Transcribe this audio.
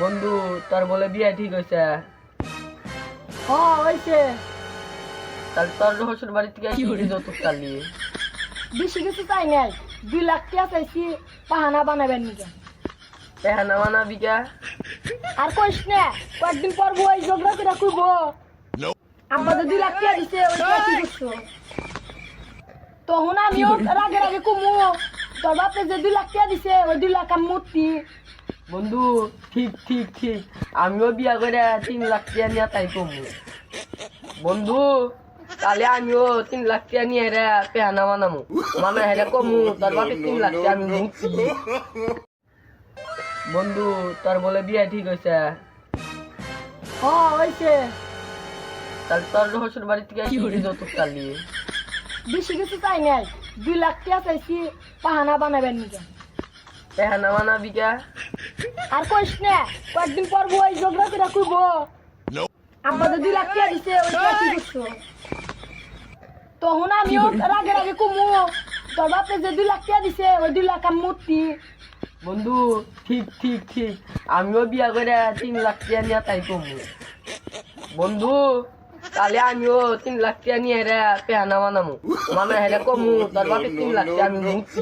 বন্ধু তোর বলে বিয়ে ঠিক হয়েছে? হয়েছে। তাহলে তোর শ্বশুর বাড়ি থেকে কি যৌতুক কালি? বেশি কিছু চাই নাই, 2 লাখ টাকা চাইছি পাহানা বানাবেন নিকে। পেহানা বানাবি কে? আর কইস না, কয়েকদিন পর বই ঝগড়া করে কইব আমাদের 2 লাখ টাকা দিছে, ওই টাকা কি করছো? তখন আমিও রাগে রাগে কমু, তোর বাপে যে 2 লাখ টাকা দিছে ওই 2 লাখ আমি মূর্তি। বন্ধু ঠিক ঠিক ঠিক, আমিও বিয়া করে 3 লাখ টাকা নিয়ে তাই কমু। বন্ধু তাহলে আমিও 3 লাখ টাকা নিয়ে হেরে পেহানা বানামু, মানে হেরে কমু তোর বাপে 3 লাখ টাকা আমি মুক্তি। বন্ধু তোর বলে বিয়ে ঠিক হয়েছে? হয়েছে। তাহলে তোর শ্বশুর বাড়ি থেকে কি যৌতুক কালি? বেশি কিছু চাই নাই, 2 লাখ টাকা চাইছি পাহানা বানাবেন নিকে। পেহানা বানাবি কে? আর কইস না, কয়েকদিন পর বই ঝগড়া করে কইব আমাদের 2 লাখ টাকা দিছে, ওই টাকা কি করছো? তখন আমিও রাগে রাগে কমু, তোর বাপে যে 2 লাখ টাকা দিছে ওই 2 লাখ আমি মূর্তি। বন্ধু ঠিক ঠিক ঠিক, আমিও বিয়া করে 3 লাখ টাকা নিয়ে তাই কমু। বন্ধু তাহলে আমিও 3 লাখ টাকা নিয়ে হেরে পেহানা বানামু, মানে হেরে কমু তোর বাপে 3 লাখ টাকা আমি মুক্তি।